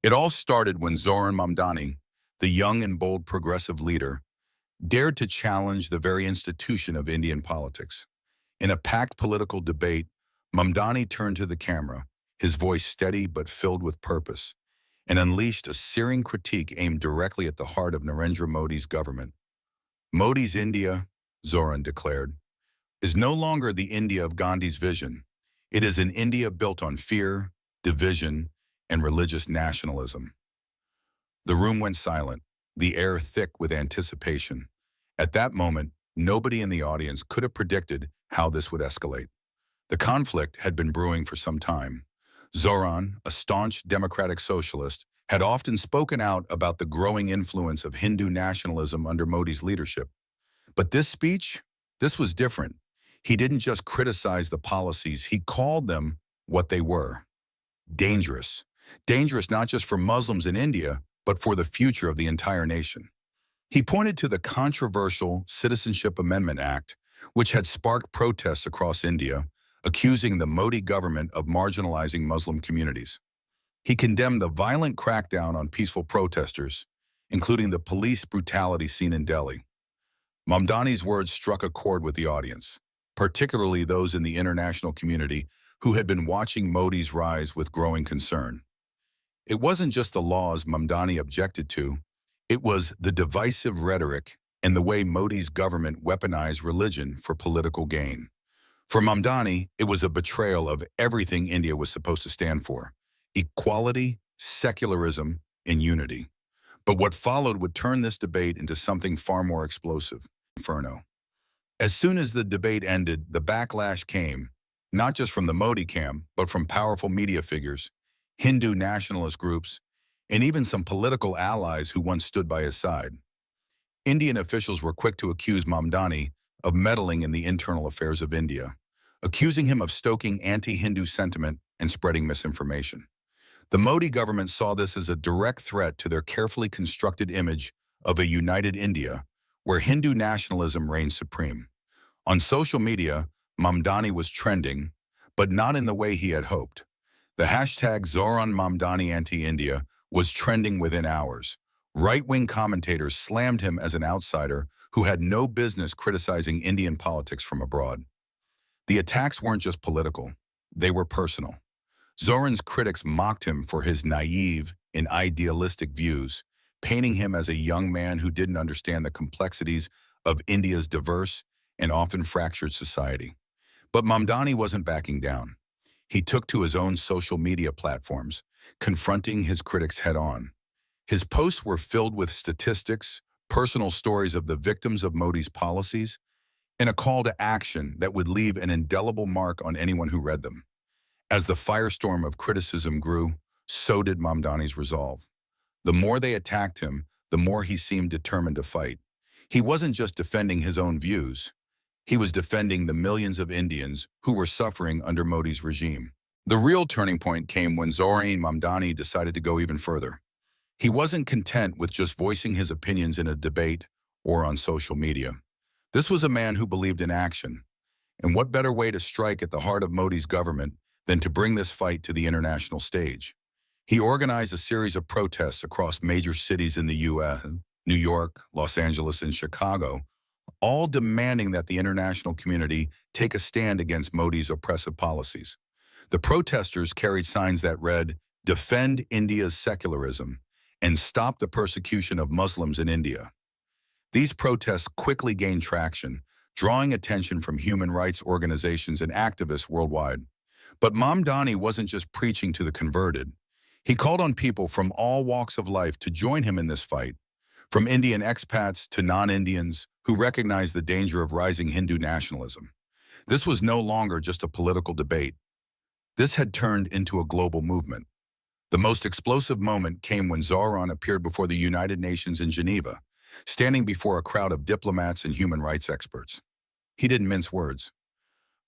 It all started when Zohran Mamdani, the young and bold progressive leader, dared to challenge the very institution of Indian politics. In a packed political debate, Mamdani turned to the camera, his voice steady but filled with purpose, and unleashed a searing critique aimed directly at the heart of Narendra Modi's government. Modi's India, Zohran declared, is no longer the India of Gandhi's vision. It is an India built on fear, division, and religious nationalism. The room went silent, the air thick with anticipation. At that moment, nobody in the audience could have predicted how this would escalate. The conflict had been brewing for some time. Zohran, a staunch democratic socialist, had often spoken out about the growing influence of Hindu nationalism under Modi's leadership. But this was different. He didn't just criticize the policies, he called them what they were: dangerous. Dangerous not just for Muslims in India, but for the future of the entire nation. He pointed to the controversial Citizenship Amendment Act, which had sparked protests across India, accusing the Modi government of marginalizing Muslim communities. He condemned the violent crackdown on peaceful protesters, including the police brutality seen in Delhi. Mamdani's words struck a chord with the audience, particularly those in the international community who had been watching Modi's rise with growing concern. It wasn't just the laws Mamdani objected to, it was the divisive rhetoric and the way Modi's government weaponized religion for political gain. For Mamdani, it was a betrayal of everything India was supposed to stand for: equality, secularism, and unity. But what followed would turn this debate into something far more explosive: inferno. As soon as the debate ended, the backlash came, not just from the Modi camp, but from powerful media figures, Hindu nationalist groups, and even some political allies who once stood by his side. Indian officials were quick to accuse Mamdani of meddling in the internal affairs of India, accusing him of stoking anti-Hindu sentiment and spreading misinformation. The Modi government saw this as a direct threat to their carefully constructed image of a united India, where Hindu nationalism reigned supreme. On social media, Mamdani was trending, but not in the way he had hoped. The hashtag Zohran Mamdani anti-India was trending within hours. Right-wing commentators slammed him as an outsider who had no business criticizing Indian politics from abroad. The attacks weren't just political, they were personal. Zohran's critics mocked him for his naive and idealistic views, painting him as a young man who didn't understand the complexities of India's diverse and often fractured society. But Mamdani wasn't backing down. He took to his own social media platforms, confronting his critics head-on. His posts were filled with statistics, personal stories of the victims of Modi's policies, and a call to action that would leave an indelible mark on anyone who read them. As the firestorm of criticism grew, so did Mamdani's resolve. The more they attacked him, the more he seemed determined to fight. He wasn't just defending his own views. He was defending the millions of Indians who were suffering under Modi's regime. The real turning point came when Zohran Mamdani decided to go even further. He wasn't content with just voicing his opinions in a debate or on social media. This was a man who believed in action. And what better way to strike at the heart of Modi's government than to bring this fight to the international stage? He organized a series of protests across major cities in the U.S., New York, Los Angeles, and Chicago, all demanding that the international community take a stand against Modi's oppressive policies. The protesters carried signs that read, "Defend India's secularism," and "Stop the persecution of Muslims in India." These protests quickly gained traction, drawing attention from human rights organizations and activists worldwide. But Mamdani wasn't just preaching to the converted. He called on people from all walks of life to join him in this fight, from Indian expats to non-Indians who recognized the danger of rising Hindu nationalism. This was no longer just a political debate. This had turned into a global movement. The most explosive moment came when Zohran appeared before the United Nations in Geneva, standing before a crowd of diplomats and human rights experts. He didn't mince words.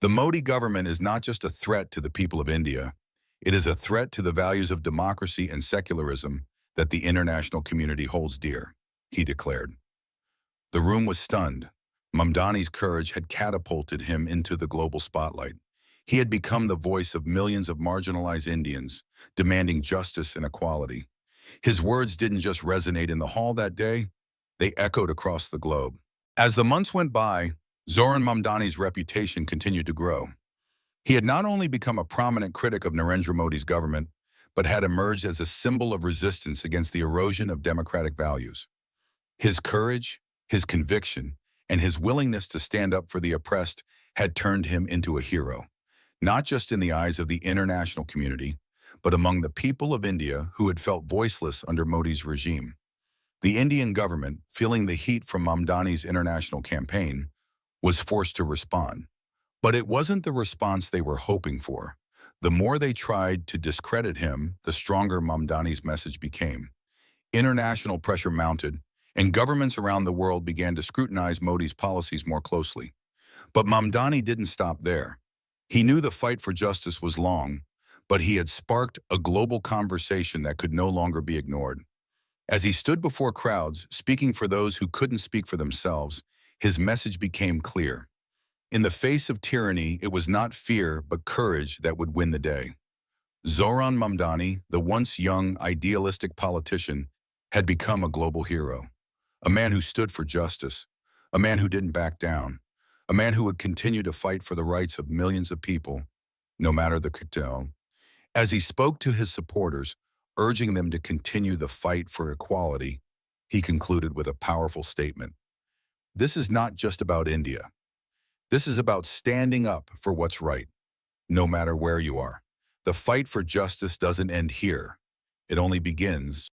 The Modi government is not just a threat to the people of India. It is a threat to the values of democracy and secularism that the international community holds dear, he declared. The room was stunned. Mamdani's courage had catapulted him into the global spotlight. He had become the voice of millions of marginalized Indians, demanding justice and equality. His words didn't just resonate in the hall that day, they echoed across the globe. As the months went by, Zohran Mamdani's reputation continued to grow. He had not only become a prominent critic of Narendra Modi's government, but had emerged as a symbol of resistance against the erosion of democratic values. His courage, his conviction, and his willingness to stand up for the oppressed had turned him into a hero, not just in the eyes of the international community, but among the people of India who had felt voiceless under Modi's regime. The Indian government, feeling the heat from Mamdani's international campaign, was forced to respond. But it wasn't the response they were hoping for. The more they tried to discredit him, the stronger Mamdani's message became. International pressure mounted, and governments around the world began to scrutinize Modi's policies more closely. But Mamdani didn't stop there. He knew the fight for justice was long, but he had sparked a global conversation that could no longer be ignored. As he stood before crowds, speaking for those who couldn't speak for themselves, his message became clear. In the face of tyranny, it was not fear but courage that would win the day. Zohran Mamdani, the once young, idealistic politician, had become a global hero. A man who stood for justice, a man who didn't back down, a man who would continue to fight for the rights of millions of people, no matter the cocktail. As he spoke to his supporters, urging them to continue the fight for equality, he concluded with a powerful statement. This is not just about India. This is about standing up for what's right, no matter where you are. The fight for justice doesn't end here. It only begins